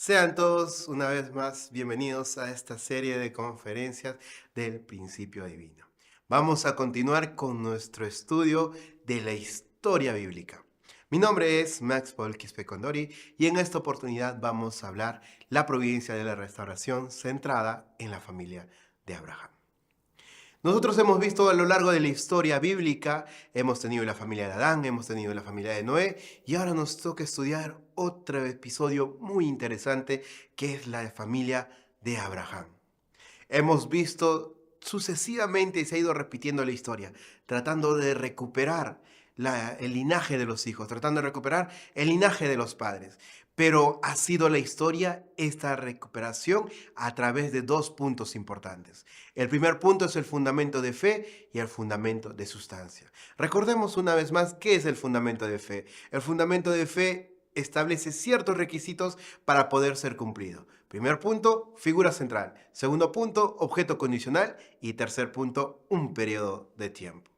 Sean todos una vez más bienvenidos a esta serie de conferencias del principio divino. Vamos a continuar con nuestro estudio de la historia bíblica. Mi nombre es Max Paul Quispe Condori y en esta oportunidad vamos a hablar la providencia de la restauración centrada en la familia de Abraham. Nosotros hemos visto a lo largo de la historia bíblica, hemos tenido la familia de Adán, hemos tenido la familia de Noé, y ahora nos toca estudiar otro episodio muy interesante que es la familia de Abraham. Hemos visto sucesivamente y se ha ido repitiendo la historia, tratando de recuperar el linaje de los hijos, tratando de recuperar el linaje de los padres. Pero ha sido la historia esta recuperación a través de dos puntos importantes. El primer punto es el fundamento de fe y el fundamento de sustancia. Recordemos una vez más qué es el fundamento de fe. El fundamento de fe establece ciertos requisitos para poder ser cumplido. Primer punto, figura central. Segundo punto, objeto condicional. Y tercer punto, un periodo de tiempo.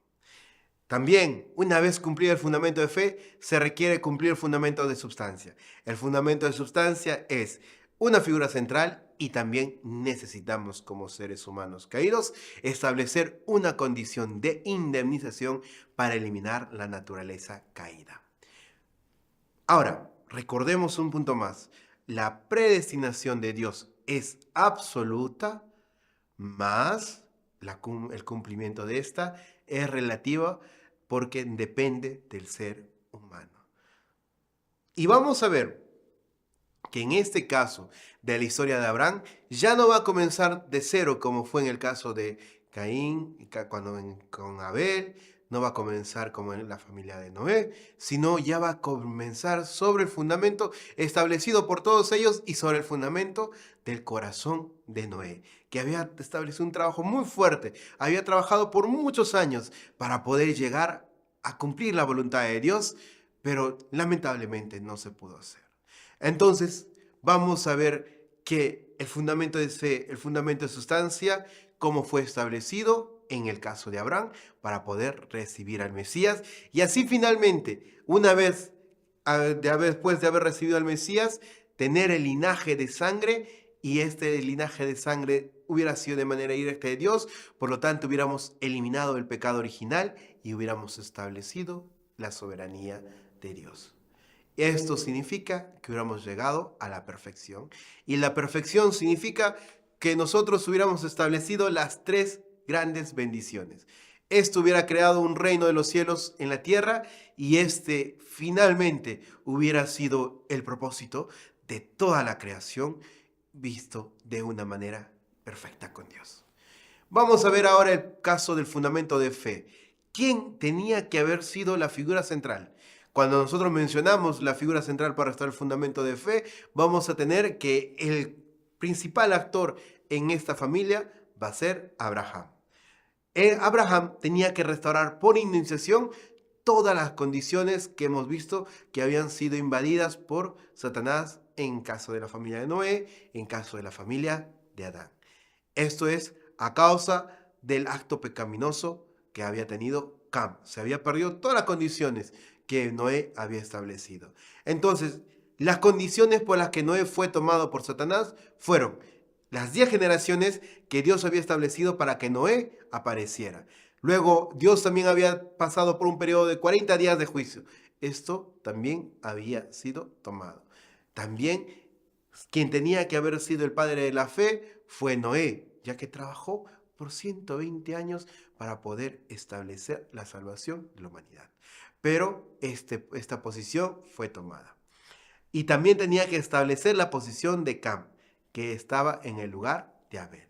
También, una vez cumplido el fundamento de fe, se requiere cumplir el fundamento de sustancia. El fundamento de sustancia es una figura central y también necesitamos, como seres humanos caídos, establecer una condición de indemnización para eliminar la naturaleza caída. Ahora, recordemos un punto más. La predestinación de Dios es absoluta, más el cumplimiento de esta es relativo porque depende del ser humano. Y vamos a ver que en este caso de la historia de Abraham ya no va a comenzar de cero como fue en el caso de Caín, con Abel, no va a comenzar como en la familia de Noé, sino ya va a comenzar sobre el fundamento establecido por todos ellos y sobre el fundamento del corazón de Noé, que había establecido un trabajo muy fuerte, había trabajado por muchos años para poder llegar a cumplir la voluntad de Dios, pero lamentablemente no se pudo hacer. Entonces, vamos a ver que el fundamento de fe, el fundamento de sustancia, cómo fue establecido en el caso de Abraham para poder recibir al Mesías. Y así finalmente, una vez, después de haber recibido al Mesías, tener el linaje de sangre, y este linaje de sangre hubiera sido de manera directa de Dios, por lo tanto hubiéramos eliminado el pecado original y hubiéramos establecido la soberanía de Dios. Esto significa que hubiéramos llegado a la perfección. Y la perfección significa que nosotros hubiéramos establecido las tres grandes bendiciones. Esto hubiera creado un reino de los cielos en la tierra y este finalmente hubiera sido el propósito de toda la creación visto de una manera perfecta con Dios. Vamos a ver ahora el caso del fundamento de fe. ¿Quién tenía que haber sido la figura central? Cuando nosotros mencionamos la figura central para estar el fundamento de fe, vamos a tener que el principal actor en esta familia va a ser Abraham. Abraham tenía que restaurar por indemnización todas las condiciones que hemos visto que habían sido invadidas por Satanás en caso de la familia de Noé, en caso de la familia de Adán. Esto es a causa del acto pecaminoso que había tenido Cam. Se había perdido todas las condiciones que Noé había establecido. Entonces, las condiciones por las que Noé fue tomado por Satanás fueron las 10 generaciones que Dios había establecido para que Noé apareciera. Luego, Dios también había pasado por un periodo de 40 días de juicio. Esto también había sido tomado. También, quien tenía que haber sido el padre de la fe fue Noé, ya que trabajó por 120 años para poder establecer la salvación de la humanidad. Pero esta posición fue tomada. Y también tenía que establecer la posición de Cam, que estaba en el lugar de Abel.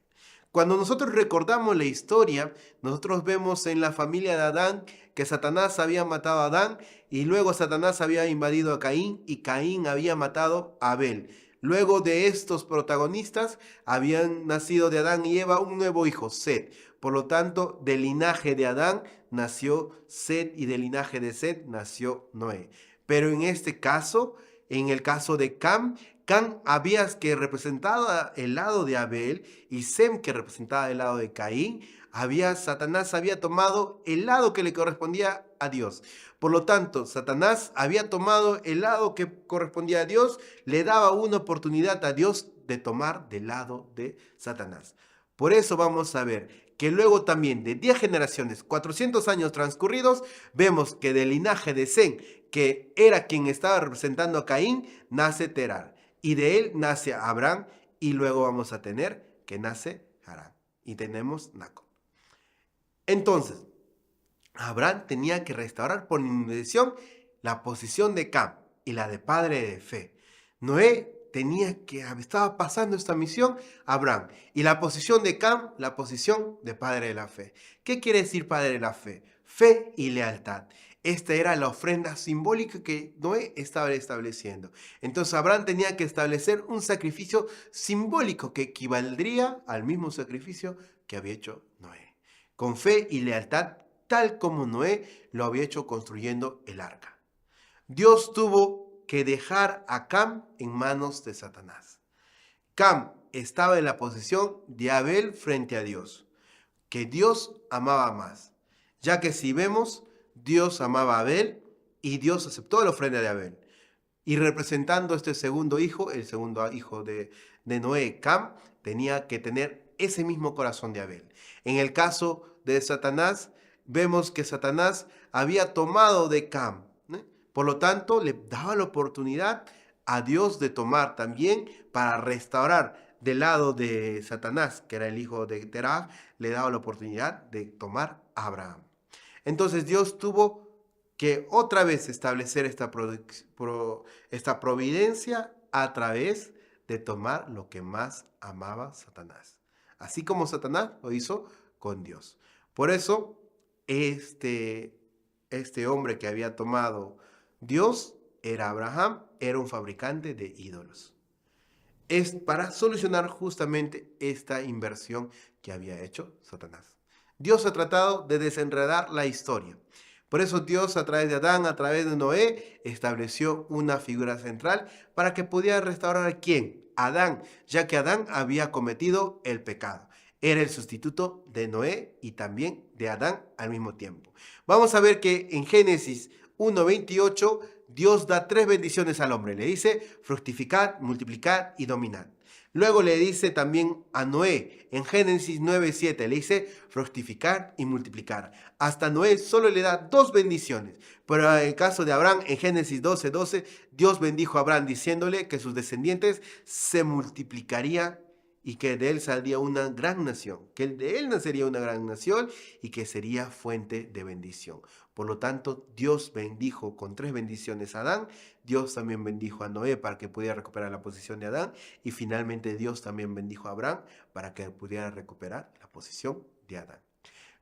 Cuando nosotros recordamos la historia, nosotros vemos en la familia de Adán que Satanás había matado a Adán y luego Satanás había invadido a Caín y Caín había matado a Abel. Luego de estos protagonistas habían nacido de Adán y Eva un nuevo hijo, Set. Por lo tanto, del linaje de Adán nació Set y del linaje de Set nació Noé. Pero en este caso, en el caso de Cam había que representaba el lado de Abel y Sem que representaba el lado de Caín, Satanás había tomado el lado que le correspondía a Dios. Por lo tanto, Satanás había tomado el lado que correspondía a Dios, le daba una oportunidad a Dios de tomar del lado de Satanás. Por eso vamos a ver que luego también de 10 generaciones, 400 años transcurridos, vemos que del linaje de Sem, que era quien estaba representando a Caín, nace Terar. Y de él nace Abraham, y luego vamos a tener que nace Harán. Y tenemos Nacor. Entonces, Abraham tenía que restaurar por inmediación la posición de Cam y la de padre de fe. Noé estaba pasando esta misión a Abraham. Y la posición de Cam, la posición de padre de la fe. ¿Qué quiere decir padre de la fe? Fe y lealtad. Esta era la ofrenda simbólica que Noé estaba estableciendo. Entonces Abraham tenía que establecer un sacrificio simbólico que equivaldría al mismo sacrificio que había hecho Noé. Con fe y lealtad, tal como Noé lo había hecho construyendo el arca. Dios tuvo que dejar a Cam en manos de Satanás. Cam estaba en la posición de Abel frente a Dios, que Dios amaba más, ya que si vemos, Dios amaba a Abel y Dios aceptó la ofrenda de Abel. Y representando este segundo hijo, el segundo hijo de Noé, Cam, tenía que tener ese mismo corazón de Abel. En el caso de Satanás, vemos que Satanás había tomado de Cam. Por lo tanto, le daba la oportunidad a Dios de tomar también para restaurar del lado de Satanás, que era el hijo de Terah, le daba la oportunidad de tomar a Abraham. Entonces Dios tuvo que otra vez establecer esta providencia a través de tomar lo que más amaba Satanás. Así como Satanás lo hizo con Dios. Por eso, este hombre que había tomado Dios era Abraham, era un fabricante de ídolos. Es para solucionar justamente esta inversión que había hecho Satanás. Dios ha tratado de desenredar la historia. Por eso Dios a través de Adán, a través de Noé, estableció una figura central para que pudiera restaurar a ¿quién? Adán, ya que Adán había cometido el pecado. Era el sustituto de Noé y también de Adán al mismo tiempo. Vamos a ver que en Génesis 1:28 Dios da 3 bendiciones al hombre. Le dice fructificar, multiplicar y dominar. Luego le dice también a Noé, en Génesis 9:7, le dice fructificar y multiplicar. Hasta Noé solo le da 2 bendiciones. Pero en el caso de Abraham, en Génesis 12:12, Dios bendijo a Abraham diciéndole que sus descendientes se multiplicarían y que de él saldría una gran nación, que de él nacería una gran nación y que sería fuente de bendición. Por lo tanto, Dios bendijo con 3 bendiciones a Adán, Dios también bendijo a Noé para que pudiera recuperar la posición de Adán y finalmente Dios también bendijo a Abraham para que pudiera recuperar la posición de Adán.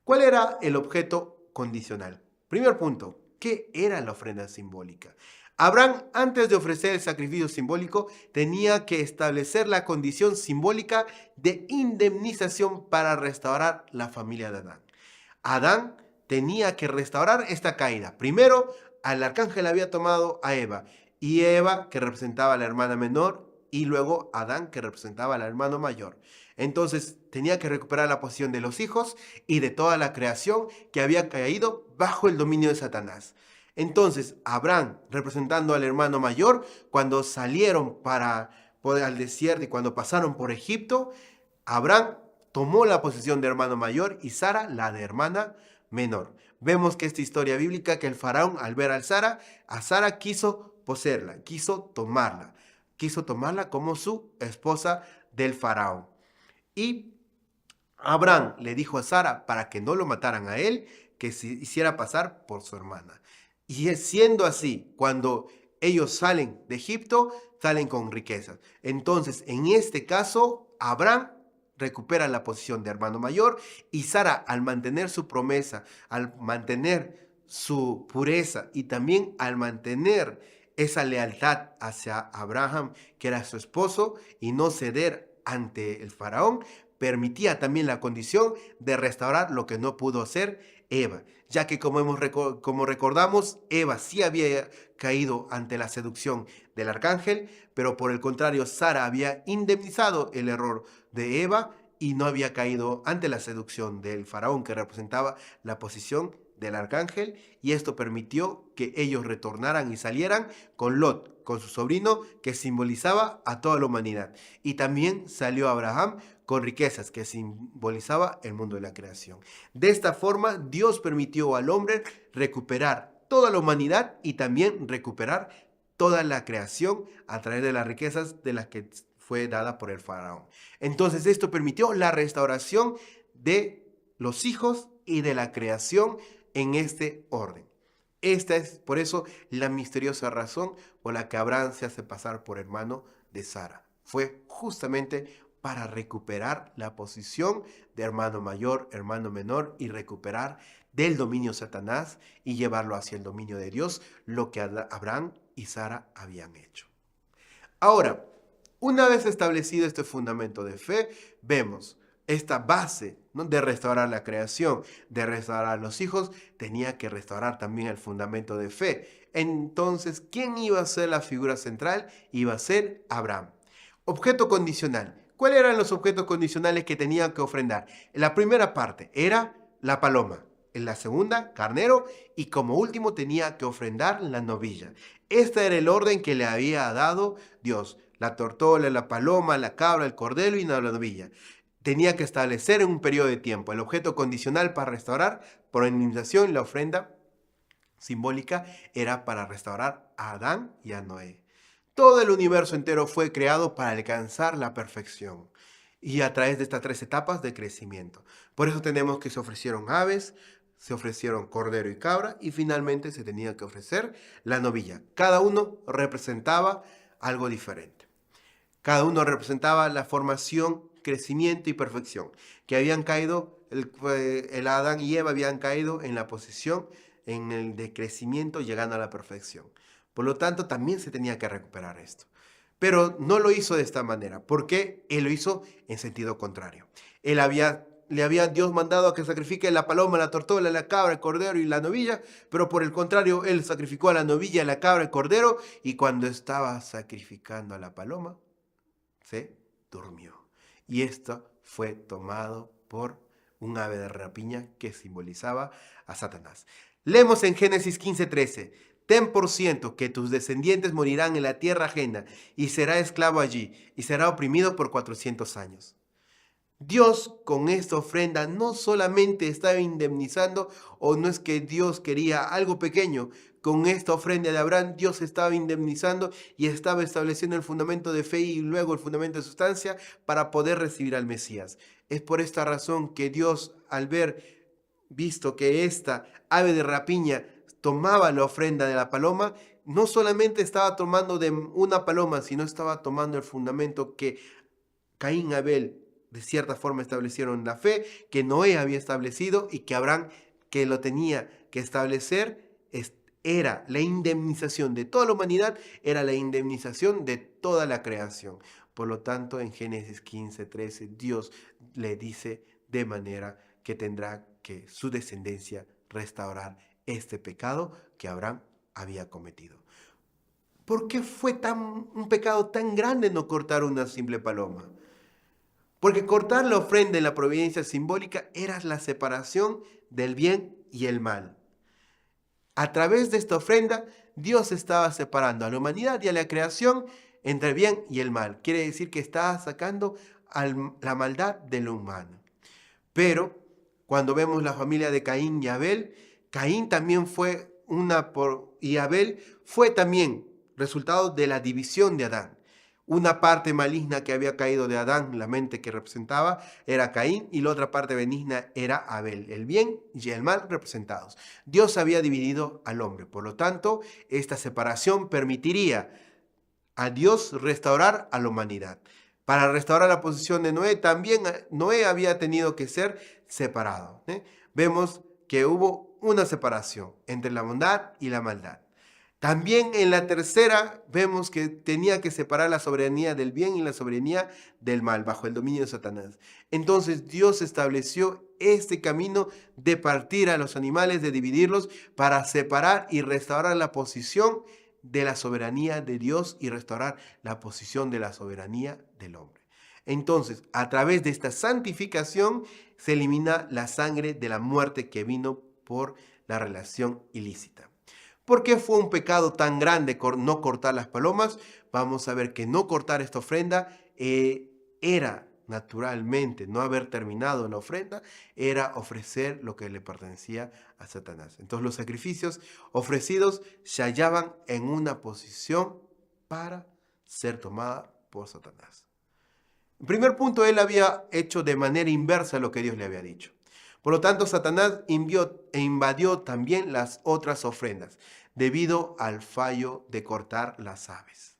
¿Cuál era el objeto condicional? Primer punto, ¿qué era la ofrenda simbólica? Abraham, antes de ofrecer el sacrificio simbólico, tenía que establecer la condición simbólica de indemnización para restaurar la familia de Adán. Adán tenía que restaurar esta caída. Primero, al arcángel había tomado a Eva, y Eva, que representaba a la hermana menor, y luego Adán, que representaba al hermano mayor. Entonces, tenía que recuperar la posición de los hijos y de toda la creación que había caído bajo el dominio de Satanás. Entonces, Abraham, representando al hermano mayor, cuando salieron al desierto y cuando pasaron por Egipto, Abraham tomó la posición de hermano mayor y Sara la de hermana menor. Vemos que esta historia bíblica, que el faraón al ver a Sara quiso poseerla, quiso tomarla como su esposa del faraón. Y Abraham le dijo a Sara, para que no lo mataran a él, que se hiciera pasar por su hermana. Y siendo así, cuando ellos salen de Egipto, salen con riquezas. Entonces, en este caso, Abraham recupera la posición de hermano mayor y Sara, al mantener su promesa, al mantener su pureza y también al mantener esa lealtad hacia Abraham, que era su esposo, y no ceder ante el faraón, permitía también la condición de restaurar lo que no pudo hacer Eva, ya que como recordamos, Eva sí había caído ante la seducción del arcángel, pero por el contrario, Sara había indemnizado el error de Eva y no había caído ante la seducción del faraón, que representaba la posición del arcángel, y esto permitió que ellos retornaran y salieran con Lot, con su sobrino, que simbolizaba a toda la humanidad. Y también salió Abraham con riquezas, que simbolizaba el mundo de la creación. De esta forma, Dios permitió al hombre recuperar toda la humanidad y también recuperar toda la creación a través de las riquezas de las que fue dada por el faraón. Entonces esto permitió la restauración de los hijos y de la creación en este orden. Esta es por eso la misteriosa razón por la que Abraham se hace pasar por hermano de Sara. Fue justamente para recuperar la posición de hermano mayor, hermano menor, y recuperar del dominio Satanás y llevarlo hacia el dominio de Dios, lo que Abraham y Sara habían hecho. Ahora, una vez establecido este fundamento de fe, vemos esta base, ¿no?, de restaurar la creación, de restaurar a los hijos, tenía que restaurar también el fundamento de fe. Entonces, ¿quién iba a ser la figura central? Iba a ser Abraham. Objeto condicional. ¿Cuáles eran los objetos condicionales que tenían que ofrendar? En la primera parte era la paloma. En la segunda, carnero. Y como último tenía que ofrendar la novilla. Este era el orden que le había dado Dios. La tortola, la paloma, la cabra, el cordero y la novilla. Tenía que establecer en un periodo de tiempo el objeto condicional para restaurar. Por indemnización, la ofrenda simbólica era para restaurar a Adán y a Noé. Todo el universo entero fue creado para alcanzar la perfección y a través de estas 3 etapas de crecimiento. Por eso tenemos que se ofrecieron aves, se ofrecieron cordero y cabra, y finalmente se tenía que ofrecer la novilla. Cada uno representaba algo diferente. Cada uno representaba la formación, crecimiento y perfección, que habían caído, el Adán y Eva habían caído en la posición en el de crecimiento, llegando a la perfección. Por lo tanto, también se tenía que recuperar esto. Pero no lo hizo de esta manera, porque él lo hizo en sentido contrario. Le había Dios mandado a que sacrifique la paloma, la tortola, la cabra, el cordero y la novilla, pero por el contrario, él sacrificó a la novilla, la cabra, el cordero, y cuando estaba sacrificando a la paloma, se durmió. Y esto fue tomado por un ave de rapiña que simbolizaba a Satanás. Leemos en Génesis 15:13. Ten por ciento que tus descendientes morirán en la tierra ajena y será esclavo allí y será oprimido por 400 años. Dios con esta ofrenda no solamente estaba indemnizando, o no es que Dios quería algo pequeño. Con esta ofrenda de Abraham, Dios estaba indemnizando y estaba estableciendo el fundamento de fe y luego el fundamento de sustancia para poder recibir al Mesías. Es por esta razón que Dios, al visto que esta ave de rapiña tomaba la ofrenda de la paloma, no solamente estaba tomando de una paloma, sino estaba tomando el fundamento que Caín y Abel de cierta forma establecieron la fe, que Noé había establecido y que Abraham, que lo tenía que establecer, era la indemnización de toda la humanidad, era la indemnización de toda la creación. Por lo tanto, en Génesis 15:13, Dios le dice de manera que tendrá que su descendencia restaurar este pecado que Abraham había cometido. ¿Por qué fue un pecado tan grande no cortar una simple paloma? Porque cortar la ofrenda en la providencia simbólica era la separación del bien y el mal. A través de esta ofrenda, Dios estaba separando a la humanidad y a la creación entre el bien y el mal. Quiere decir que estaba sacando la maldad de lo humano. Pero cuando vemos la familia de Caín y Abel, Caín también fue y Abel fue también resultado de la división de Adán. Una parte maligna que había caído de Adán, la mente que representaba, era Caín, y la otra parte benigna era Abel, el bien y el mal representados. Dios había dividido al hombre, por lo tanto, esta separación permitiría a Dios restaurar a la humanidad. Para restaurar la posición de Noé, también Noé había tenido que ser separado. Vemos que hubo una separación entre la bondad y la maldad. También en la tercera vemos que tenía que separar la soberanía del bien y la soberanía del mal bajo el dominio de Satanás. Entonces Dios estableció este camino de partir a los animales, de dividirlos para separar y restaurar la posición de la soberanía de Dios y restaurar la posición de la soberanía del hombre. Entonces, a través de esta santificación se elimina la sangre de la muerte que vino por la relación ilícita. ¿Por qué fue un pecado tan grande no cortar las palomas? Vamos a ver que no cortar esta ofrenda era naturalmente no haber terminado la ofrenda, era ofrecer lo que le pertenecía a Satanás. Entonces los sacrificios ofrecidos se hallaban en una posición para ser tomada por Satanás. En primer punto, él había hecho de manera inversa lo que Dios le había dicho. Por lo tanto, Satanás invadió también las otras ofrendas, debido al fallo de cortar las aves.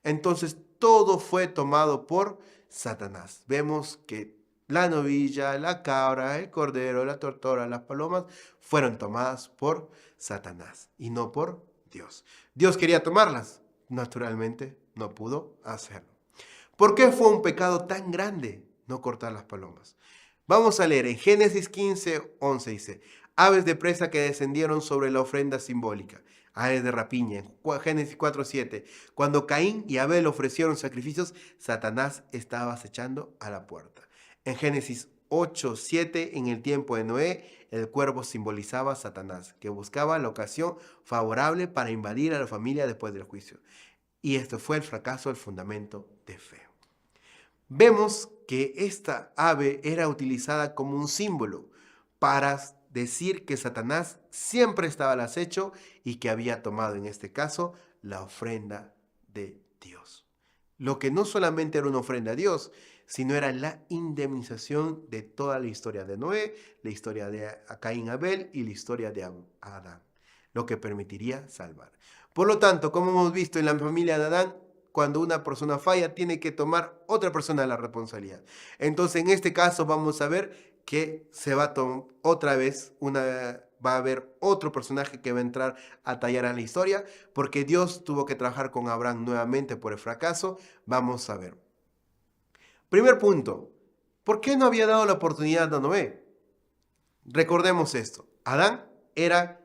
Entonces, todo fue tomado por Satanás. Vemos que la novilla, la cabra, el cordero, la tortora, las palomas, fueron tomadas por Satanás y no por Dios. Dios quería tomarlas, naturalmente no pudo hacerlo. ¿Por qué fue un pecado tan grande no cortar las palomas? Vamos a leer en Génesis 15:11 dice, aves de presa que descendieron sobre la ofrenda simbólica, aves de rapiña. En Génesis 4:7, cuando Caín y Abel ofrecieron sacrificios, Satanás estaba acechando a la puerta. En Génesis 8:7, en el tiempo de Noé, el cuervo simbolizaba a Satanás, que buscaba la ocasión favorable para invadir a la familia después del juicio. Y esto fue el fracaso del fundamento de fe. Vemos que esta ave era utilizada como un símbolo para decir que Satanás siempre estaba al acecho y que había tomado en este caso la ofrenda de Dios. Lo que no solamente era una ofrenda a Dios, sino era la indemnización de toda la historia de Noé, la historia de Caín y Abel y la historia de Adán, lo que permitiría salvar. Por lo tanto, como hemos visto en la familia de Adán, cuando una persona falla, tiene que tomar otra persona la responsabilidad. Entonces, en este caso, vamos a ver que se va a otra vez va a haber otro personaje que va a entrar a tallar a la historia, porque Dios tuvo que trabajar con Abraham nuevamente por el fracaso. Vamos a ver. Primer punto, ¿por qué no había dado la oportunidad a Noé? Recordemos esto. Adán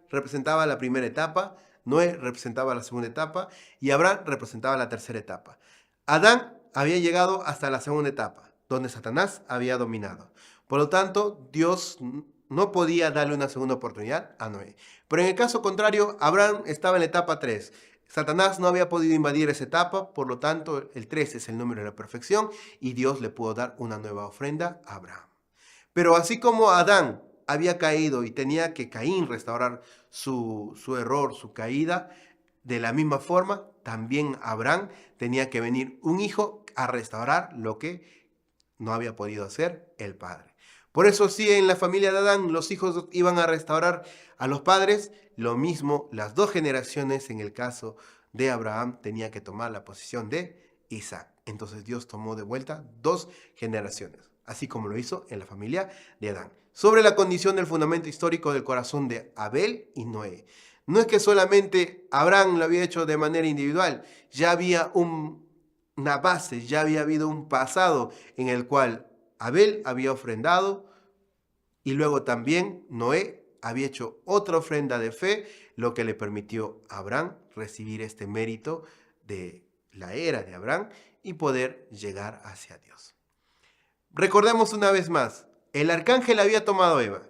representaba la primera etapa, Noé representaba la segunda etapa y Abraham representaba la tercera etapa. Adán había llegado hasta la segunda etapa, donde Satanás había dominado. Por lo tanto, Dios no podía darle una segunda oportunidad a Noé. Pero en el caso contrario, Abraham estaba en la etapa 3. Satanás no había podido invadir esa etapa, por lo tanto, el 3 es el número de la perfección y Dios le pudo dar una nueva ofrenda a Abraham. Pero así como Adán había caído y tenía que Caín restaurar su error, su caída, de la misma forma, también Abraham tenía que venir un hijo a restaurar lo que no había podido hacer el padre. Por eso sí, en la familia de Adán los hijos iban a restaurar a los padres, lo mismo las dos generaciones en el caso de Abraham tenía que tomar la posición de Isaac. Entonces Dios tomó de vuelta dos generaciones, así como lo hizo en la familia de Adán. Sobre la condición del fundamento histórico del corazón de Abel y Noé. No es que solamente Abraham lo había hecho de manera individual, ya había una base, ya había habido un pasado en el cual Abel había ofrendado y luego también Noé había hecho otra ofrenda de fe, lo que le permitió a Abraham recibir este mérito de la era de Abraham y poder llegar hacia Dios. Recordemos una vez más, el arcángel había tomado a Eva.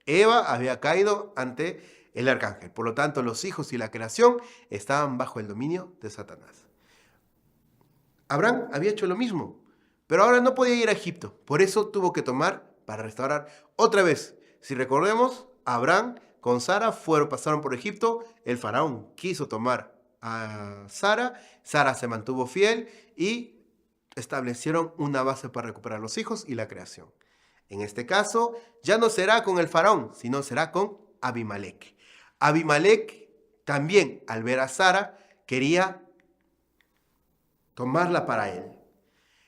Eva había caído ante el arcángel. Por lo tanto, los hijos y la creación estaban bajo el dominio de Satanás. Abraham había hecho lo mismo, pero ahora no podía ir a Egipto. Por eso tuvo que tomar para restaurar otra vez. Si recordemos, Abraham con Sara pasaron por Egipto. El faraón quiso tomar a Sara. Sara se mantuvo fiel y establecieron una base para recuperar los hijos y la creación. En este caso, ya no será con el faraón, sino será con Abimelec. Abimelec también, al ver a Sara, quería tomarla para él.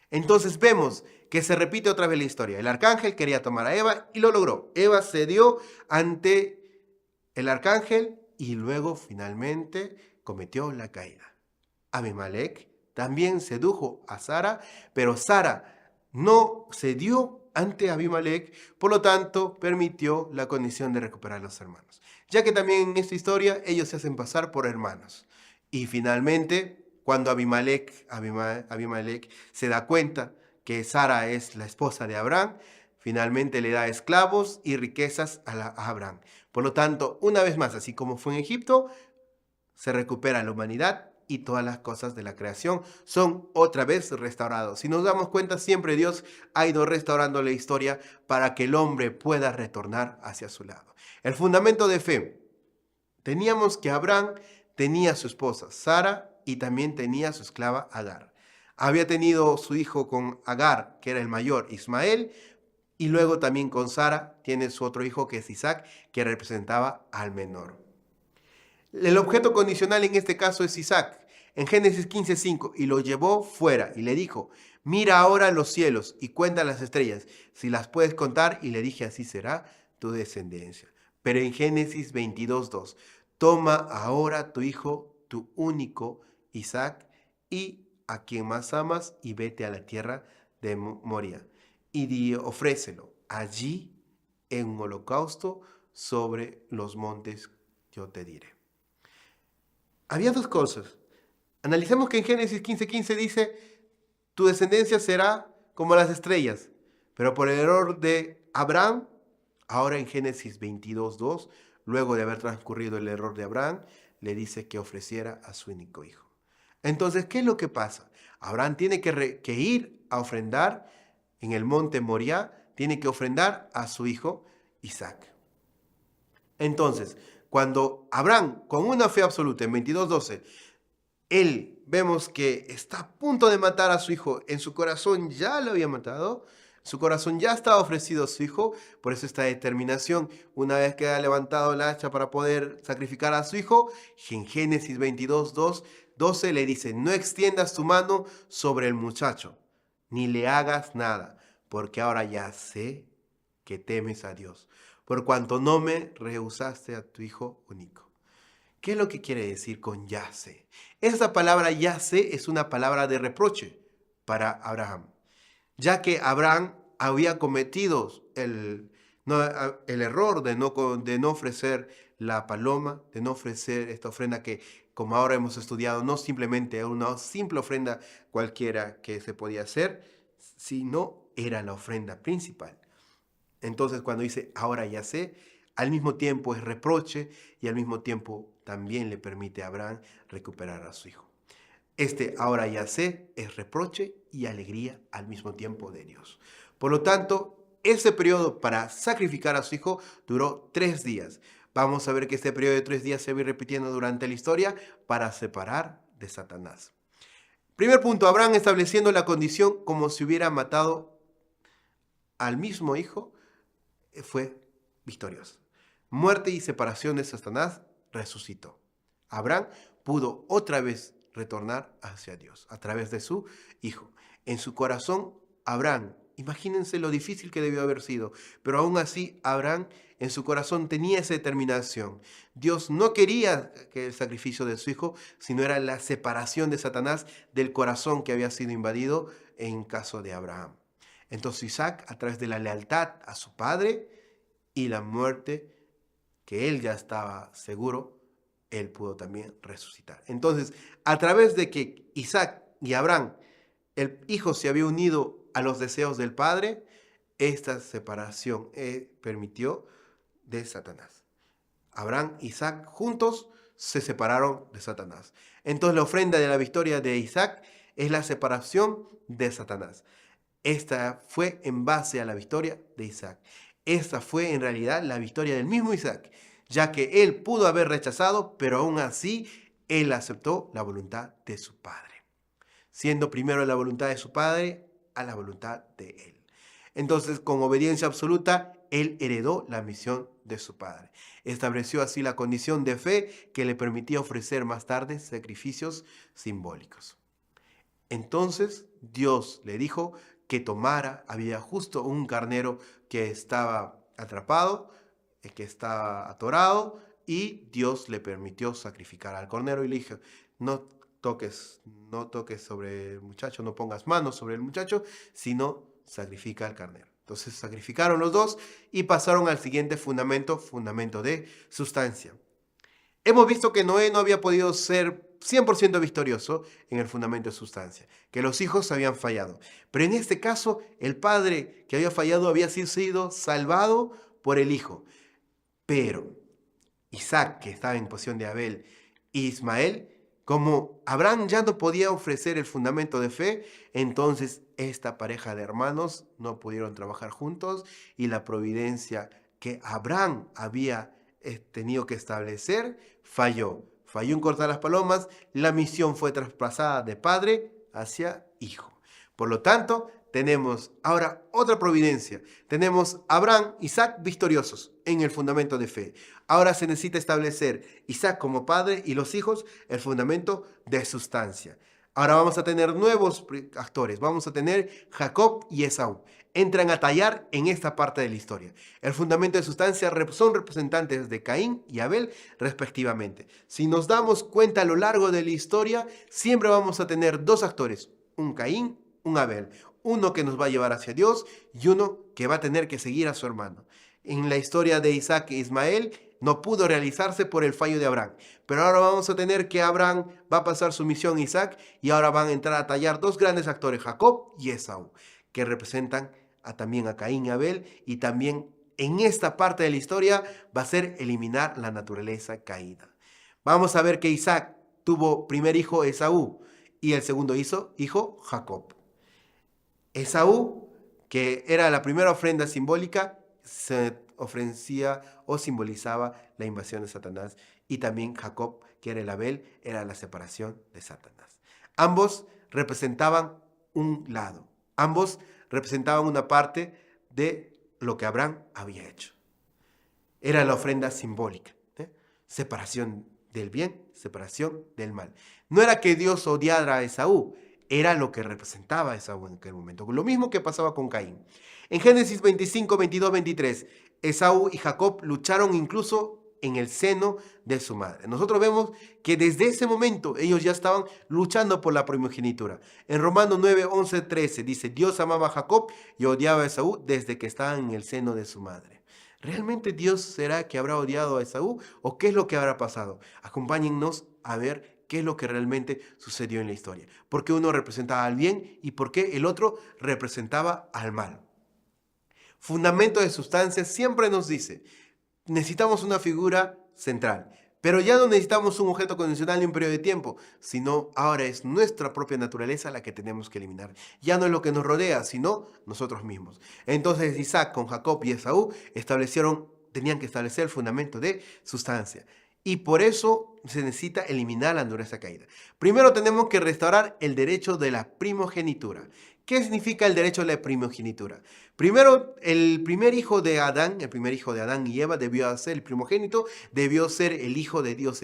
Entonces vemos que se repite otra vez la historia. El arcángel quería tomar a Eva y lo logró. Eva cedió ante el arcángel y luego finalmente cometió la caída. Abimelec también sedujo a Sara, pero Sara no cedió ante Abimelec, por lo tanto permitió la condición de recuperar a los hermanos. Ya que también en esta historia ellos se hacen pasar por hermanos. Y finalmente, cuando Abimelec se da cuenta que Sara es la esposa de Abraham, finalmente le da esclavos y riquezas a Abraham. Por lo tanto, una vez más, así como fue en Egipto, se recupera la humanidad y todas las cosas de la creación son otra vez restaurados. Si nos damos cuenta, siempre Dios ha ido restaurando la historia para que el hombre pueda retornar hacia su lado. El fundamento de fe. Teníamos que Abraham tenía a su esposa Sara y también tenía a su esclava Agar. Había tenido su hijo con Agar, que era el mayor, Ismael, y luego también con Sara tiene su otro hijo que es Isaac, que representaba al menor. El objeto condicional en este caso es Isaac. En Génesis 15:5, y lo llevó fuera y le dijo, mira ahora los cielos y cuenta las estrellas, si las puedes contar, y le dije, así será tu descendencia. Pero en Génesis 22:2, toma ahora tu hijo, tu único Isaac, y a quien más amas, y vete a la tierra de Moria, y ofrécelo allí en un holocausto sobre los montes, yo te diré. Había dos cosas. Analicemos que en Génesis 15:15 dice, tu descendencia será como las estrellas. Pero por el error de Abraham, ahora en Génesis 22:2, luego de haber transcurrido el error de Abraham, le dice que ofreciera a su único hijo. Entonces, ¿qué es lo que pasa? Abraham tiene que ir a ofrendar en el monte Moriah, tiene que ofrendar a su hijo Isaac. Entonces, cuando Abraham, con una fe absoluta, en 22:12, él vemos que está a punto de matar a su hijo, en su corazón ya lo había matado, su corazón ya estaba ofrecido a su hijo, por eso esta determinación, una vez que ha levantado el hacha para poder sacrificar a su hijo, en Génesis 22:12 le dice, no extiendas tu mano sobre el muchacho, ni le hagas nada, porque ahora ya sé que temes a Dios, por cuanto no me rehusaste a tu hijo único. ¿Qué es lo que quiere decir con ya sé? Esta palabra ya sé es una palabra de reproche para Abraham, ya que Abraham había cometido el error de no ofrecer la paloma, de no ofrecer esta ofrenda que, como ahora hemos estudiado, no simplemente una simple ofrenda cualquiera que se podía hacer, sino era la ofrenda principal. Entonces, cuando dice ahora ya sé, al mismo tiempo es reproche y al mismo tiempo también le permite a Abraham recuperar a su hijo. Ahora ya sé es reproche y alegría al mismo tiempo de Dios. Por lo tanto, ese periodo para sacrificar a su hijo duró 3 días. Vamos a ver que este periodo de 3 días se va a ir repitiendo durante la historia para separar de Satanás. Primer punto, Abraham estableciendo la condición como si hubiera matado al mismo hijo, fue victorioso. Muerte y separación de Satanás, resucitó. Abraham pudo otra vez retornar hacia Dios a través de su hijo. En su corazón, Abraham, imagínense lo difícil que debió haber sido, pero aún así Abraham en su corazón tenía esa determinación. Dios no quería que el sacrificio de su hijo, sino era la separación de Satanás del corazón que había sido invadido en caso de Abraham. Entonces Isaac, a través de la lealtad a su padre y la muerte que él ya estaba seguro, él pudo también resucitar. Entonces, a través de que Isaac y Abraham, el hijo se había unido a los deseos del padre, esta separación permitió de Satanás. Abraham y Isaac juntos se separaron de Satanás. Entonces la ofrenda de la victoria de Isaac es la separación de Satanás. Esta fue en base a la victoria de Isaac. Esta fue en realidad la victoria del mismo Isaac, ya que él pudo haber rechazado, pero aún así él aceptó la voluntad de su padre, siendo primero la voluntad de su padre a la voluntad de él. Entonces, con obediencia absoluta, él heredó la misión de su padre. Estableció así la condición de fe que le permitía ofrecer más tarde sacrificios simbólicos. Entonces Dios le dijo que tomara, había justo un carnero que estaba atrapado, que estaba atorado, y Dios le permitió sacrificar al carnero y le dijo, no toques sobre el muchacho, no pongas manos sobre el muchacho, sino sacrifica al carnero. Entonces sacrificaron los dos y pasaron al siguiente fundamento de sustancia. Hemos visto que Noé no había podido ser 100% victorioso en el fundamento de sustancia, que los hijos habían fallado. Pero en este caso, el padre que había fallado había sido salvado por el hijo. Pero Isaac, que estaba en posición de Abel, e Ismael, como Abraham ya no podía ofrecer el fundamento de fe, entonces esta pareja de hermanos no pudieron trabajar juntos y la providencia que Abraham había tenido que establecer falló. Falló en cortar las palomas, la misión fue traspasada de padre hacia hijo. Por lo tanto, tenemos ahora otra providencia. Tenemos Abraham, Isaac victoriosos en el fundamento de fe. Ahora se necesita establecer Isaac como padre y los hijos el fundamento de sustancia. Ahora vamos a tener nuevos actores. Vamos a tener Jacob y Esaú. Entran a tallar en esta parte de la historia. El fundamento de sustancia son representantes de Caín y Abel respectivamente. Si nos damos cuenta a lo largo de la historia, siempre vamos a tener dos actores, un Caín, un Abel. Uno que nos va a llevar hacia Dios y uno que va a tener que seguir a su hermano. En la historia de Isaac e Ismael no pudo realizarse por el fallo de Abraham. Pero ahora vamos a tener que Abraham va a pasar su misión a Isaac y ahora van a entrar a tallar dos grandes actores, Jacob y Esaú, que representan también a Caín y Abel, y también en esta parte de la historia va a ser eliminar la naturaleza caída. Vamos a ver que Isaac tuvo primer hijo Esaú y el segundo hijo Jacob. Esaú, que era la primera ofrenda simbólica, se ofrecía o simbolizaba la invasión de Satanás, y también Jacob, que era el Abel, era la separación de Satanás. Ambos representaban un lado, ambos representaban una parte de lo que Abraham había hecho. Era la ofrenda simbólica, separación del bien, separación del mal. No era que Dios odiara a Esaú, era lo que representaba a Esaú en aquel momento. Lo mismo que pasaba con Caín. En Génesis 25, 22, 23, Esaú y Jacob lucharon incluso en el seno de su madre. Nosotros vemos que desde ese momento ellos ya estaban luchando por la primogenitura. En Romanos 9, 11, 13 dice: Dios amaba a Jacob y odiaba a Esaú desde que estaban en el seno de su madre. ¿Realmente Dios será que habrá odiado a Esaú o qué es lo que habrá pasado? Acompáñennos a ver qué es lo que realmente sucedió en la historia. ¿Por qué uno representaba al bien y por qué el otro representaba al mal? Fundamento de sustancia siempre nos dice: necesitamos una figura central, pero ya no necesitamos un objeto condicional ni un periodo de tiempo, sino ahora es nuestra propia naturaleza la que tenemos que eliminar. Ya no es lo que nos rodea, sino nosotros mismos. Entonces Isaac con Jacob y Esaú tenían que establecer el fundamento de sustancia. Y por eso se necesita eliminar la naturaleza caída. Primero tenemos que restaurar el derecho de la primogenitura. ¿Qué significa el derecho de la primogenitura? Primero, el primer hijo de Adán y Eva debió ser el primogénito, debió ser el hijo de Dios,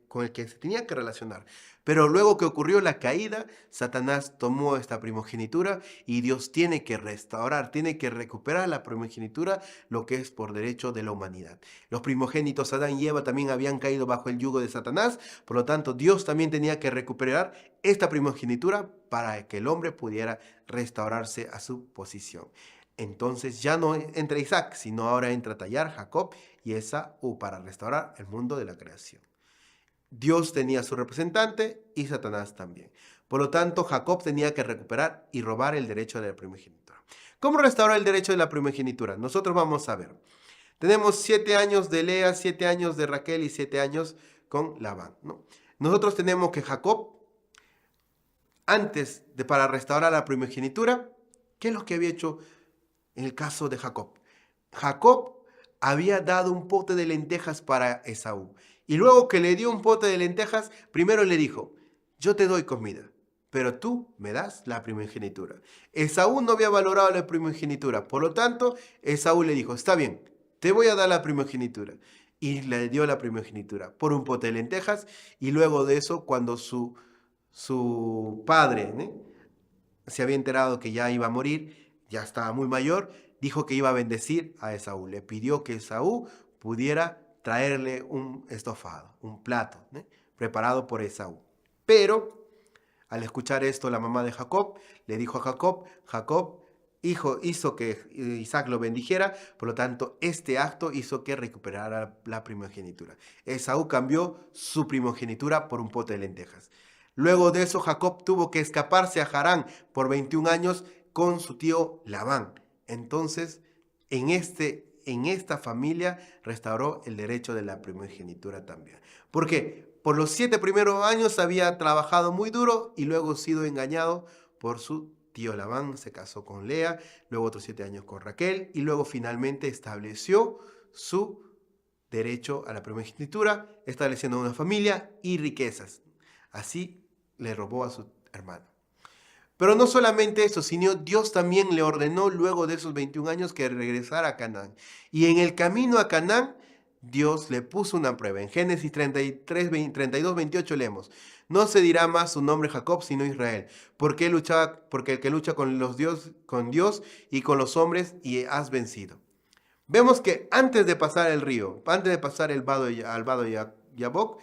con el que se tenía que relacionar. Pero luego que ocurrió la caída, Satanás tomó esta primogenitura y Dios tiene que restaurar, tiene que recuperar la primogenitura, lo que es por derecho de la humanidad. Los primogénitos Adán y Eva también habían caído bajo el yugo de Satanás, por lo tanto Dios también tenía que recuperar esta primogenitura para que el hombre pudiera restaurarse a su posición. Entonces ya no entra Isaac, sino ahora entra a tallar Jacob y Esaú para restaurar el mundo de la creación. Dios tenía su representante y Satanás también. Por lo tanto, Jacob tenía que recuperar y robar el derecho de la primogenitura. ¿Cómo restaurar el derecho de la primogenitura? Nosotros vamos a ver. Tenemos 7 años de Lea, 7 años de Raquel y 7 años con Labán, ¿no? Nosotros tenemos que Jacob, para restaurar la primogenitura, ¿qué es lo que había hecho en el caso de Jacob? Jacob había dado un pote de lentejas para Esaú. Y luego que le dio un pote de lentejas, primero le dijo: yo te doy comida, pero tú me das la primogenitura. Esaú no había valorado la primogenitura, por lo tanto, Esaú le dijo: está bien, te voy a dar la primogenitura. Y le dio la primogenitura por un pote de lentejas, y luego de eso, cuando su padre se había enterado que ya iba a morir, ya estaba muy mayor, dijo que iba a bendecir a Esaú. Le pidió que Esaú pudiera traerle un estofado, un plato, preparado por Esaú. Pero al escuchar esto, la mamá de Jacob le dijo a Jacob: Jacob, hizo que Isaac lo bendijera, por lo tanto, este acto hizo que recuperara la primogenitura. Esaú cambió su primogenitura por un pote de lentejas. Luego de eso, Jacob tuvo que escaparse a Harán por 21 años con su tío Labán. Entonces, en esta familia restauró el derecho de la primogenitura también. ¿Por qué? Por los 7 primeros años había trabajado muy duro y luego sido engañado por su tío Labán. Se casó con Lea, luego otros 7 años con Raquel y luego finalmente estableció su derecho a la primogenitura, estableciendo una familia y riquezas. Así le robó a su hermano. Pero no solamente eso, sino Dios también le ordenó luego de esos 21 años que regresara a Canaán. Y en el camino a Canaán, Dios le puso una prueba. En Génesis 32, 28 leemos: no se dirá más su nombre Jacob, sino Israel, porque el que lucha con Dios y con los hombres, y has vencido. Vemos que antes de pasar el río, antes de pasar al vado Yabok,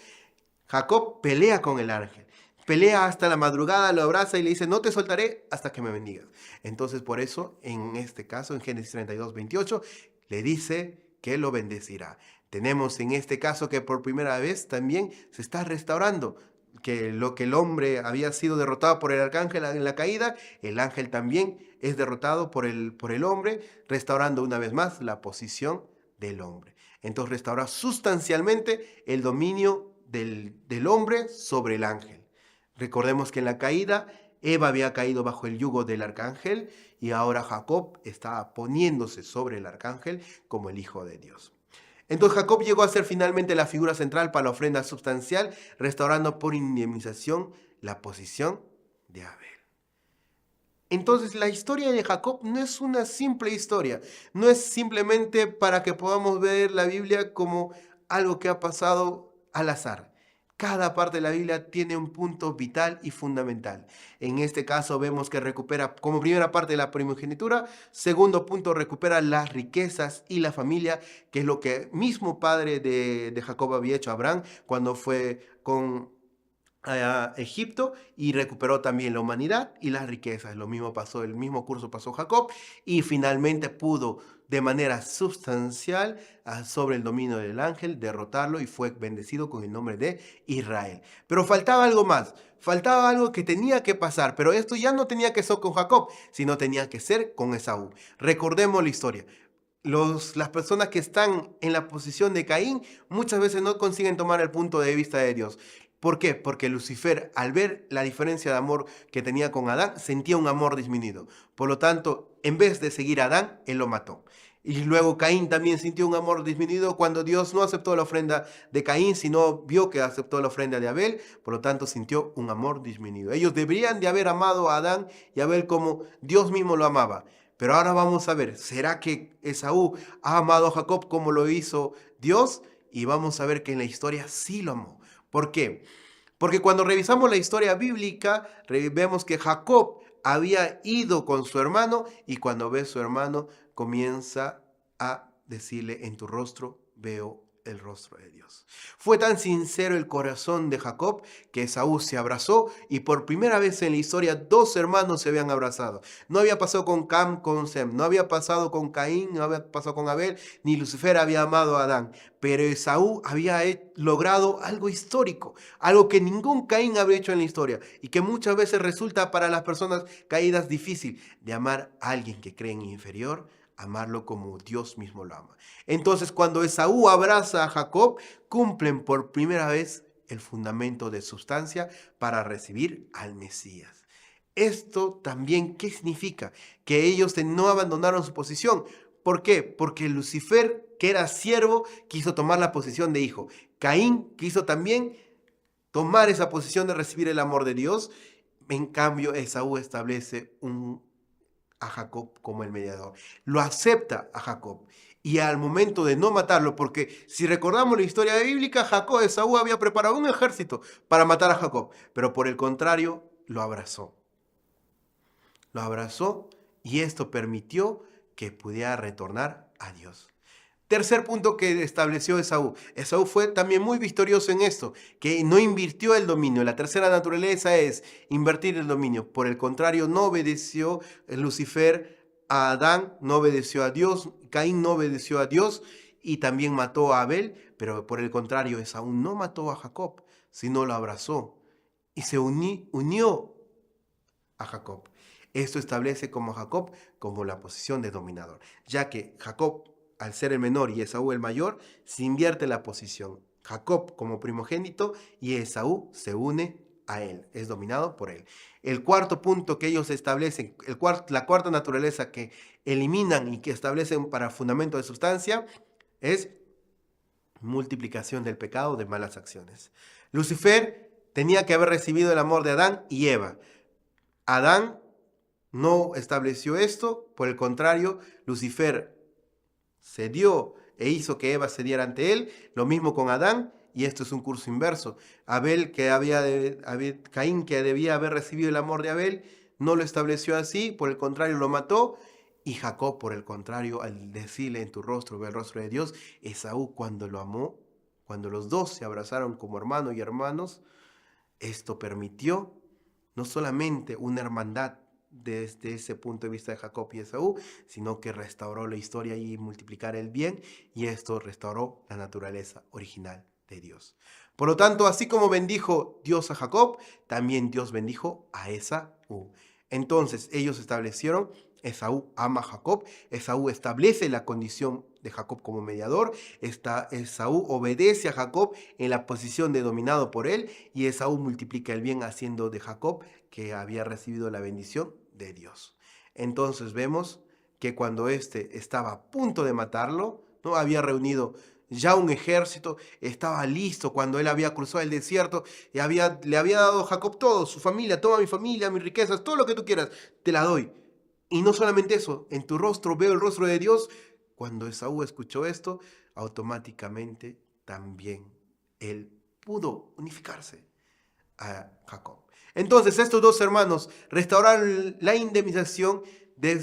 Jacob pelea con el ángel. Pelea hasta la madrugada, lo abraza y le dice: no te soltaré hasta que me bendigas. Entonces, por eso, en este caso, en Génesis 32, 28, le dice que lo bendecirá. Tenemos en este caso que por primera vez también se está restaurando, que lo que el hombre había sido derrotado por el arcángel en la caída, el ángel también es derrotado por el hombre, restaurando una vez más la posición del hombre. Entonces restaura sustancialmente el dominio del hombre sobre el ángel. Recordemos que en la caída, Eva había caído bajo el yugo del arcángel y ahora Jacob está poniéndose sobre el arcángel como el Hijo de Dios. Entonces Jacob llegó a ser finalmente la figura central para la ofrenda sustancial, restaurando por indemnización la posición de Abel. Entonces la historia de Jacob no es una simple historia, no es simplemente para que podamos ver la Biblia como algo que ha pasado al azar. Cada parte de la Biblia tiene un punto vital y fundamental. En este caso vemos que recupera como primera parte la primogenitura, segundo punto recupera las riquezas y la familia, que es lo que el mismo padre de Jacob había hecho a Abraham cuando fue a Egipto, y recuperó también la humanidad y las riquezas. Lo mismo pasó, el mismo curso pasó Jacob y finalmente pudo de manera sustancial sobre el dominio del ángel derrotarlo y fue bendecido con el nombre de Israel. Pero faltaba algo más, faltaba algo que tenía que pasar, pero esto ya no tenía que ser con Jacob, sino tenía que ser con Esaú. Recordemos la historia. Las personas que están en la posición de Caín muchas veces no consiguen tomar el punto de vista de Dios. ¿Por qué? Porque Lucifer, al ver la diferencia de amor que tenía con Adán, sentía un amor disminuido. Por lo tanto, en vez de seguir a Adán, él lo mató. Y luego Caín también sintió un amor disminuido cuando Dios no aceptó la ofrenda de Caín, sino vio que aceptó la ofrenda de Abel. Por lo tanto, sintió un amor disminuido. Ellos deberían de haber amado a Adán y a Abel como Dios mismo lo amaba. Pero ahora vamos a ver, ¿será que Esaú ha amado a Jacob como lo hizo Dios? Y vamos a ver que en la historia sí lo amó. ¿Por qué? Porque cuando revisamos la historia bíblica, vemos que Jacob había ido con su hermano y cuando ve a su hermano comienza a decirle: en tu rostro veo el rostro de Dios. Fue tan sincero el corazón de Jacob que Esaú se abrazó y por primera vez en la historia 2 hermanos se habían abrazado. No había pasado con Cam, con Sem, no había pasado con Caín, no había pasado con Abel, ni Lucifer había amado a Adán. Pero Esaú había logrado algo histórico, algo que ningún Caín había hecho en la historia y que muchas veces resulta para las personas caídas difícil: de amar a alguien que creen inferior, amarlo como Dios mismo lo ama. Entonces, cuando Esaú abraza a Jacob, cumplen por primera vez el fundamento de sustancia para recibir al Mesías. Esto también, ¿qué significa? Que ellos no abandonaron su posición. ¿Por qué? Porque Lucifer, que era siervo, quiso tomar la posición de hijo. Caín quiso también tomar esa posición de recibir el amor de Dios. En cambio, Esaú establece a Jacob como el mediador. Lo acepta a Jacob. Y al momento de no matarlo, porque si recordamos la historia bíblica, Esaú había preparado un ejército para matar a Jacob, pero por el contrario, lo abrazó. Lo abrazó y esto permitió que pudiera retornar a Dios. Tercer punto que estableció Esaú. Esaú fue también muy victorioso en esto, que no invirtió el dominio. La tercera naturaleza es invertir el dominio. Por el contrario, no obedeció Lucifer Adán no obedeció a Dios, Caín no obedeció a Dios y también mató a Abel, pero por el contrario, Esaú no mató a Jacob, sino lo abrazó y se unió a Jacob. Esto establece como Jacob como la posición de dominador, ya que Jacob, al ser el menor y Esaú el mayor, se invierte la posición. Jacob como primogénito y Esaú se une a él, es dominado por él. El cuarto punto que ellos establecen, la cuarta naturaleza que eliminan y que establecen para fundamento de sustancia es multiplicación del pecado de malas acciones. Lucifer tenía que haber recibido el amor de Adán y Eva. Adán no estableció esto, por el contrario, Lucifer cedió e hizo que Eva cediera ante él, lo mismo con Adán, y esto es un curso inverso. Caín, que debía haber recibido el amor de Abel, no lo estableció así, por el contrario lo mató, y Jacob, por el contrario, al decirle en tu rostro, ve el rostro de Dios, Esaú cuando lo amó, cuando los dos se abrazaron como hermano y hermanos, esto permitió no solamente una hermandad desde ese punto de vista de Jacob y Esaú, sino que restauró la historia y multiplicar el bien, y esto restauró la naturaleza original de Dios. Por lo tanto, así como bendijo Dios a Jacob, también Dios bendijo a Esaú. Entonces ellos establecieron, Esaú ama a Jacob, Esaú establece la condición de Jacob como mediador, Esaú obedece a Jacob en la posición de dominado por él, y Esaú multiplica el bien haciendo de Jacob que había recibido la bendición de Dios. Entonces vemos que cuando éste estaba a punto de matarlo, no había reunido ya un ejército, estaba listo cuando él había cruzado el desierto y le había dado a Jacob todo, su familia, toda mi familia, mis riquezas, todo lo que tú quieras, te la doy. Y no solamente eso, en tu rostro veo el rostro de Dios. Cuando Esaú escuchó esto, automáticamente también él pudo unificarse a Jacob. Entonces estos dos hermanos restauraron la indemnización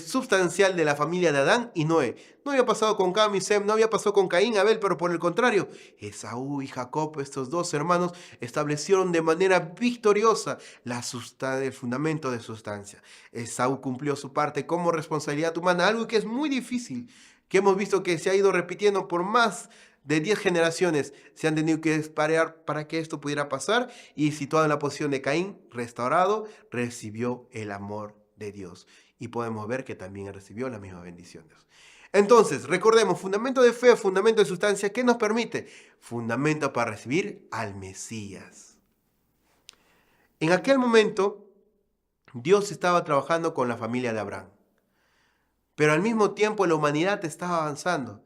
sustancial de la familia de Adán y Noé. No había pasado con Cam y Sem, no había pasado con Caín, Abel, pero por el contrario, Esaú y Jacob, estos dos hermanos, establecieron de manera victoriosa el fundamento de sustancia. Esaú cumplió su parte como responsabilidad humana, algo que es muy difícil, que hemos visto que se ha ido repitiendo por más de 10 generaciones, se han tenido que disparar para que esto pudiera pasar, y situado en la posición de Caín, restaurado, recibió el amor de Dios. Y podemos ver que también recibió la misma bendición de Dios. Entonces, recordemos, fundamento de fe, fundamento de sustancia, ¿qué nos permite? Fundamento para recibir al Mesías. En aquel momento, Dios estaba trabajando con la familia de Abraham. Pero al mismo tiempo la humanidad estaba avanzando.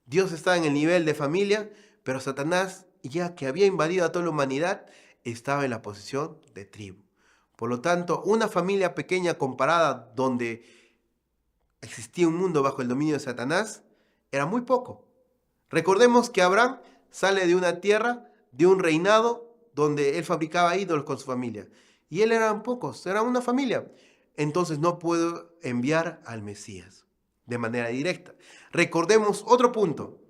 Dios estaba en el nivel de familia, pero Satanás, ya que había invadido a toda la humanidad, estaba en la posición de tribu. Por lo tanto, una familia pequeña comparada donde existía un mundo bajo el dominio de Satanás, era muy poco. Recordemos que Abraham sale de una tierra, de un reinado, donde él fabricaba ídolos con su familia. Y él eran pocos, era una familia. Entonces no puedo enviar al Mesías de manera directa. Recordemos otro punto.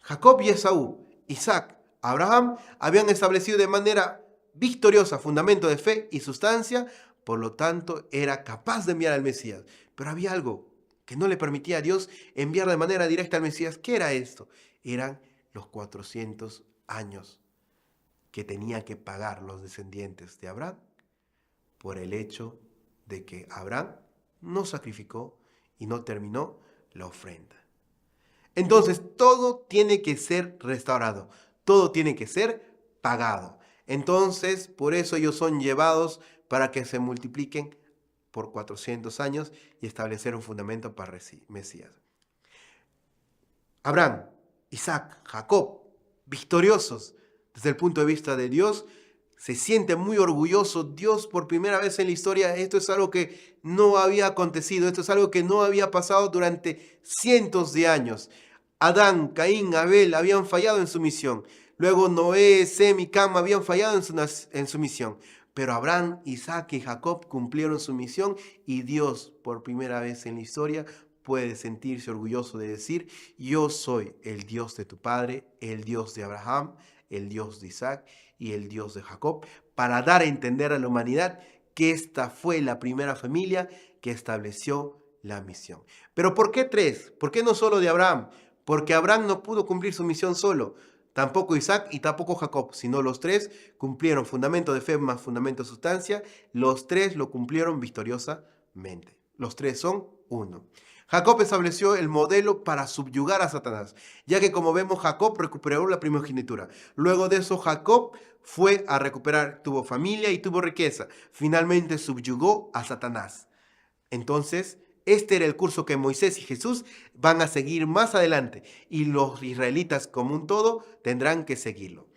Jacob y Esaú, Isaac, Abraham habían establecido de manera victoriosa fundamento de fe y sustancia, por lo tanto era capaz de enviar al Mesías. Pero había algo que no le permitía a Dios enviar de manera directa al Mesías. ¿Qué era esto? Eran los 400 años que tenían que pagar los descendientes de Abraham por el hecho de que Abraham no sacrificó y no terminó la ofrenda. Entonces todo tiene que ser restaurado, todo tiene que ser pagado. Entonces por eso ellos son llevados para que se multipliquen por 400 años y establecer un fundamento para Mesías. Abraham, Isaac, Jacob, victoriosos desde el punto de vista de Dios, se siente muy orgulloso. Dios por primera vez en la historia, esto es algo que no había acontecido, esto es algo que no había pasado durante cientos de años. Adán, Caín, Abel habían fallado en su misión. Luego Noé, Sem y Cam habían fallado en su misión. Pero Abraham, Isaac y Jacob cumplieron su misión, y Dios por primera vez en la historia puede sentirse orgulloso de decir: yo soy el Dios de tu padre, el Dios de Abraham, el Dios de Isaac y el Dios de Jacob, para dar a entender a la humanidad que esta fue la primera familia que estableció la misión. Pero ¿por qué 3? ¿Por qué no solo de Abraham? Porque Abraham no pudo cumplir su misión solo. Tampoco Isaac y tampoco Jacob, sino los 3 cumplieron fundamento de fe más fundamento de sustancia. Los 3 lo cumplieron victoriosamente. Los 3 son uno. Jacob estableció el modelo para subyugar a Satanás, ya que como vemos Jacob recuperó la primogenitura. Luego de eso Jacob fue a recuperar, tuvo familia y tuvo riqueza. Finalmente subyugó a Satanás. Entonces, este era el curso que Moisés y Jesús van a seguir más adelante y los israelitas como un todo tendrán que seguirlo.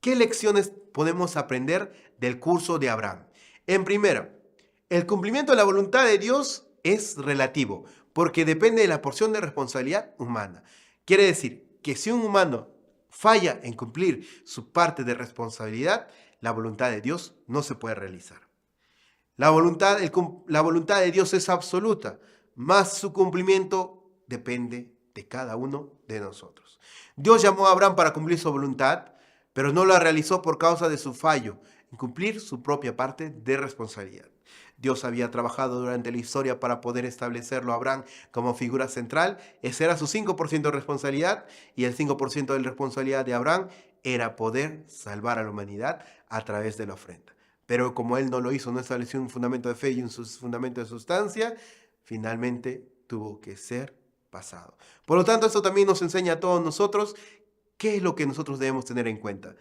¿Qué lecciones podemos aprender del curso de Abraham? En primera, el cumplimiento de la voluntad de Dios es relativo porque depende de la porción de responsabilidad humana. Quiere decir que si un humano falla en cumplir su parte de responsabilidad, la voluntad de Dios no se puede realizar. La voluntad de Dios es absoluta, mas su cumplimiento depende de cada uno de nosotros. Dios llamó a Abraham para cumplir su voluntad, pero no la realizó por causa de su fallo en cumplir su propia parte de responsabilidad. Dios había trabajado durante la historia para poder establecerlo a Abraham como figura central. Ese era su 5% de responsabilidad y el 5% de la responsabilidad de Abraham era poder salvar a la humanidad a través de la ofrenda. Pero como él no lo hizo, no estableció un fundamento de fe y un fundamento de sustancia, finalmente tuvo que ser pasado. Por lo tanto, esto también nos enseña a todos nosotros qué es lo que nosotros debemos tener en cuenta.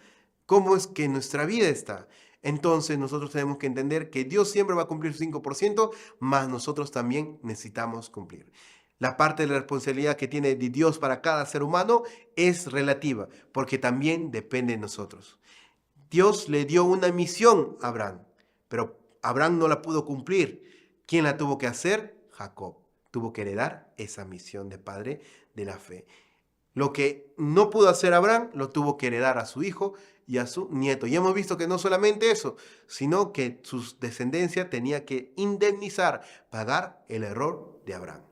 ¿Cómo es que nuestra vida está? Entonces nosotros tenemos que entender que Dios siempre va a cumplir su 5%, mas nosotros también necesitamos cumplir. La parte de la responsabilidad que tiene Dios para cada ser humano es relativa, porque también depende de nosotros. Dios le dio una misión a Abraham, pero Abraham no la pudo cumplir. ¿Quién la tuvo que hacer? Jacob. Tuvo que heredar esa misión de padre de la fe. Lo que no pudo hacer Abraham, lo tuvo que heredar a su hijo y a su nieto. Y hemos visto que no solamente eso, sino que su descendencia tenía que indemnizar, pagar el error de Abraham.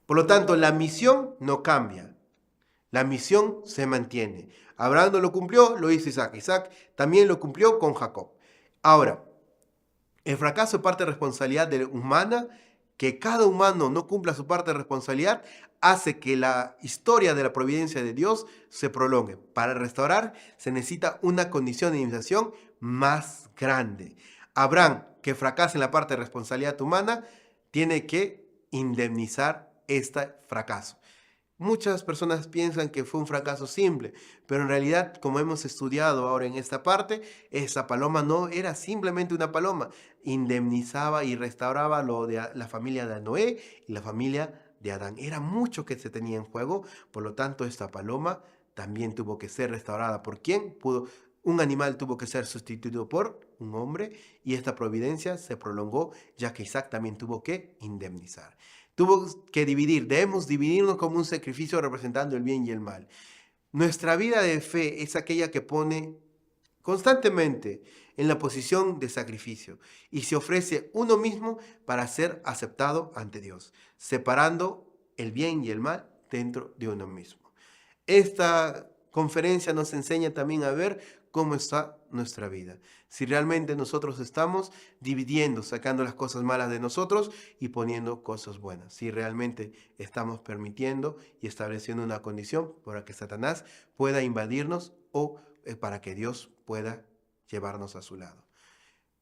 Por lo tanto, la misión no cambia. La misión se mantiene. Abraham no lo cumplió, lo hizo Isaac. Isaac también lo cumplió con Jacob. Ahora, el fracaso es parte de responsabilidad humana. Que cada humano no cumpla su parte de responsabilidad hace que la historia de la providencia de Dios se prolongue. Para restaurar se necesita una condición de indemnización más grande. Abraham, que fracasa en la parte de responsabilidad humana, tiene que indemnizar este fracaso. Muchas personas piensan que fue un fracaso simple, pero en realidad, como hemos estudiado ahora en esta parte, esa paloma no era simplemente una paloma, indemnizaba y restauraba lo de la familia de Noé y la familia de Adán. Era mucho que se tenía en juego, por lo tanto esta paloma también tuvo que ser restaurada. ¿Por quién? Un animal tuvo que ser sustituido por un hombre y esta providencia se prolongó ya que Isaac también tuvo que indemnizar. Tuvo que debemos dividirnos como un sacrificio representando el bien y el mal. Nuestra vida de fe es aquella que pone constantemente en la posición de sacrificio y se ofrece uno mismo para ser aceptado ante Dios, separando el bien y el mal dentro de uno mismo. Esta conferencia nos enseña también a ver cómo está nuestra vida. Si realmente nosotros estamos dividiendo, sacando las cosas malas de nosotros y poniendo cosas buenas. Si realmente estamos permitiendo y estableciendo una condición para que Satanás pueda invadirnos o para que Dios pueda llevarnos a su lado.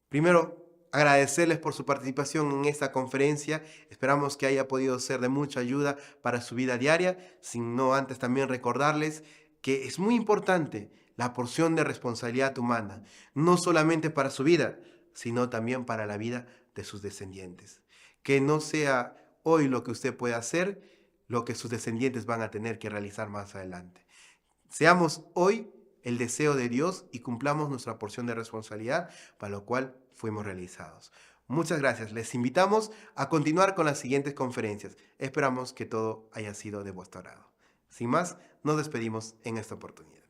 Primero, agradecerles por su participación en esta conferencia. Esperamos que haya podido ser de mucha ayuda para su vida diaria. Sin no antes también recordarles que es muy importante la porción de responsabilidad humana, no solamente para su vida, sino también para la vida de sus descendientes. Que no sea hoy lo que usted puede hacer, lo que sus descendientes van a tener que realizar más adelante. Seamos hoy el deseo de Dios y cumplamos nuestra porción de responsabilidad para lo cual fuimos realizados. Muchas gracias. Les invitamos a continuar con las siguientes conferencias. Esperamos que todo haya sido de vuestro agrado. Sin más, nos despedimos en esta oportunidad.